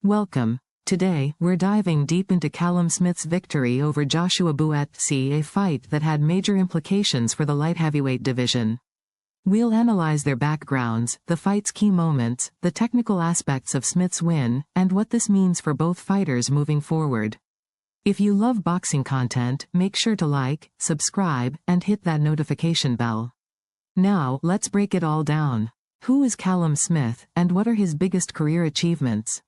Welcome. Today, we're diving deep into Callum Smith's victory over Joshua Buatsi, a fight that had major implications for the light heavyweight division. We'll analyze their backgrounds, the fight's key moments, the technical aspects of Smith's win, and what this means for both fighters moving forward. If you love boxing content, make sure to like, subscribe, and hit that notification bell. Now, let's break it all down. Who is Callum Smith, and what are his biggest career achievements?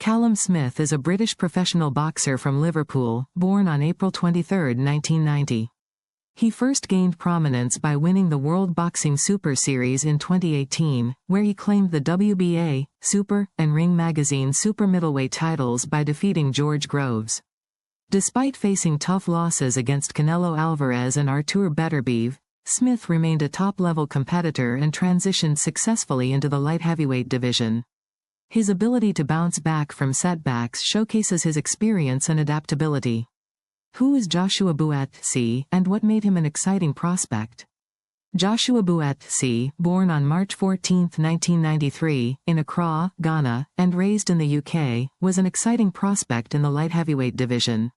Callum Smith is a British professional boxer from Liverpool, born on April 23, 1990. He first gained prominence by winning the World Boxing Super Series in 2018, where he claimed the WBA, Super, and Ring Magazine Super Middleweight titles by defeating George Groves. Despite facing tough losses against Canelo Alvarez and Artur Beterbiev, Smith remained a top-level competitor and transitioned successfully into the light heavyweight division. His ability to bounce back from setbacks showcases his experience and adaptability. Who is Joshua Buatsi, and what made him an exciting prospect? Joshua Buatsi, born on March 14, 1993, in Accra, Ghana, and raised in the UK, was an exciting prospect in the light heavyweight division.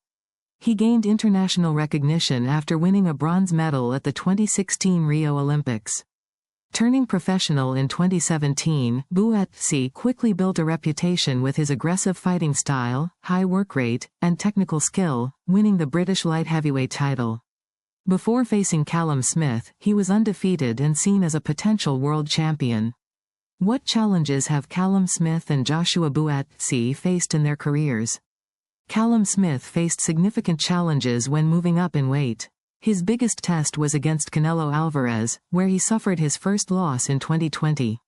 He gained international recognition after winning a bronze medal at the 2016 Rio Olympics. Turning professional in 2017, Buatsi quickly built a reputation with his aggressive fighting style, high work rate, and technical skill, winning the British light heavyweight title. Before facing Callum Smith, he was undefeated and seen as a potential world champion. What challenges have Callum Smith and Joshua Buatsi faced in their careers? Callum Smith faced significant challenges when moving up in weight. His biggest test was against Canelo Alvarez, where he suffered his first loss in 2020.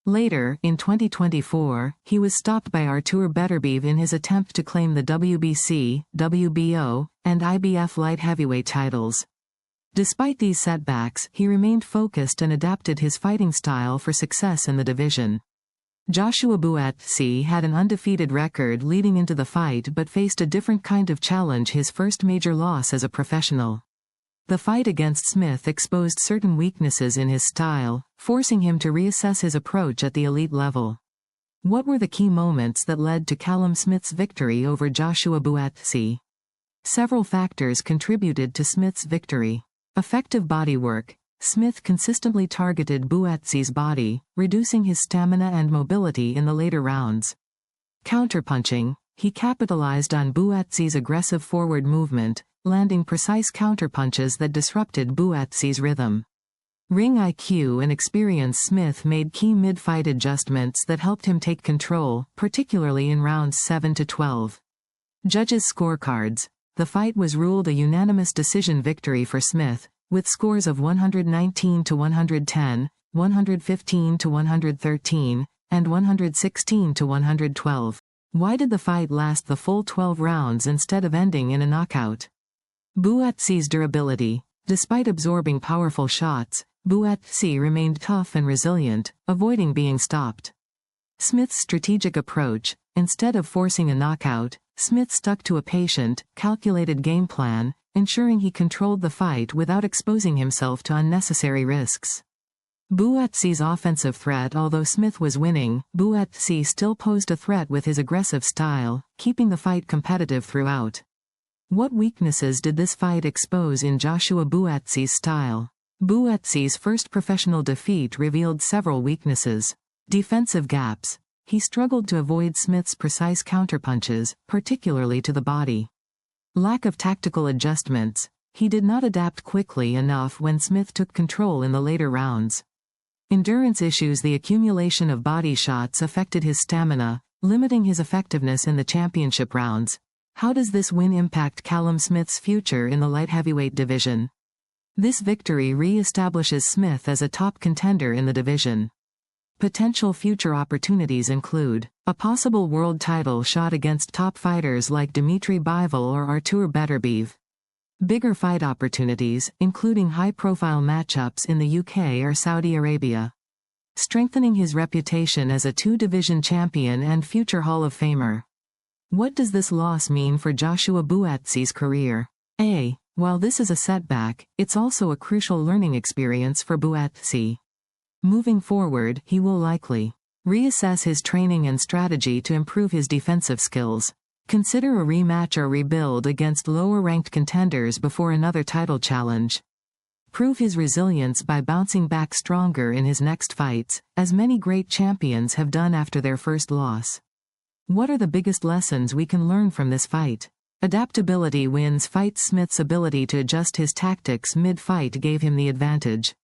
Later, in 2024, he was stopped by Artur Beterbiev in his attempt to claim the WBC, WBO, and IBF light heavyweight titles. Despite these setbacks, he remained focused and adapted his fighting style for success in the division. Joshua Buatsi had an undefeated record leading into the fight but faced a different kind of challenge, his first major loss as a professional. The fight against Smith exposed certain weaknesses in his style, forcing him to reassess his approach at the elite level. What were the key moments that led to Callum Smith's victory over Joshua Buatsi? Several factors contributed to Smith's victory. Effective bodywork. Smith consistently targeted Buatsi's body, reducing his stamina and mobility in the later rounds. Counterpunching. He capitalized on Buatsi's aggressive forward movement, landing precise counterpunches that disrupted Buatsi's rhythm. Ring IQ and experience. Smith made key mid-fight adjustments that helped him take control, particularly in rounds 7 to 12. Judges' scorecards. The fight was ruled a unanimous decision victory for Smith, with scores of 119 to 110, 115 to 113, and 116 to 112. Why did the fight last the full 12 rounds instead of ending in a knockout? Buatsi's durability. Despite absorbing powerful shots, Buatsi remained tough and resilient, avoiding being stopped. Smith's strategic approach. Instead of forcing a knockout, Smith stuck to a patient, calculated game plan, ensuring he controlled the fight without exposing himself to unnecessary risks. Buatsi's offensive threat. Although Smith was winning, Buatsi still posed a threat with his aggressive style, keeping the fight competitive throughout. What weaknesses did this fight expose in Joshua Buatsi's style? Buatsi's first professional defeat revealed several weaknesses. Defensive gaps. He struggled to avoid Smith's precise counterpunches, particularly to the body. Lack of tactical adjustments. He did not adapt quickly enough when Smith took control in the later rounds. Endurance issues. The accumulation of body shots affected his stamina, limiting his effectiveness in the championship rounds. How does this win impact Callum Smith's future in the light heavyweight division? This victory re-establishes Smith as a top contender in the division. Potential future opportunities include a possible world title shot against top fighters like Dimitri Bivol or Artur Beterbiev. Bigger fight opportunities, including high-profile matchups in the UK or Saudi Arabia. Strengthening his reputation as a two-division champion and future Hall of Famer. What does this loss mean for Joshua Buatsi's career? While this is a setback, it's also a crucial learning experience for Buatsi. Moving forward, he will likely Reassess his training and strategy to improve his defensive skills. Consider a rematch or rebuild against lower-ranked contenders before another title challenge. Prove his resilience by bouncing back stronger in his next fights, as many great champions have done after their first loss. What are the biggest lessons we can learn from this fight? Adaptability wins fights. Smith's ability to adjust his tactics mid-fight gave him the advantage.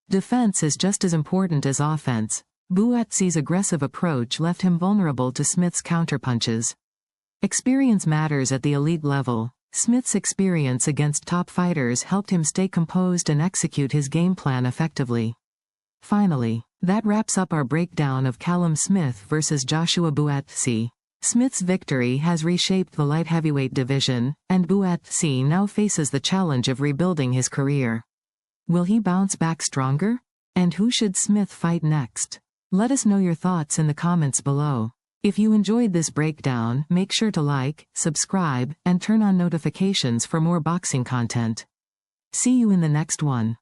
Defense is just as important as offense. Buatsi's aggressive approach left him vulnerable to Smith's counterpunches. Experience matters at the elite level. Smith's experience against top fighters helped him stay composed and execute his game plan effectively. Finally, that wraps up our breakdown of Callum Smith versus Joshua Buatsi. Smith's victory has reshaped the light heavyweight division, and Buatsi now faces the challenge of rebuilding his career. Will he bounce back stronger? And who should Smith fight next? Let us know your thoughts in the comments below. If you enjoyed this breakdown, make sure to like, subscribe, and turn on notifications for more boxing content. See you in the next one.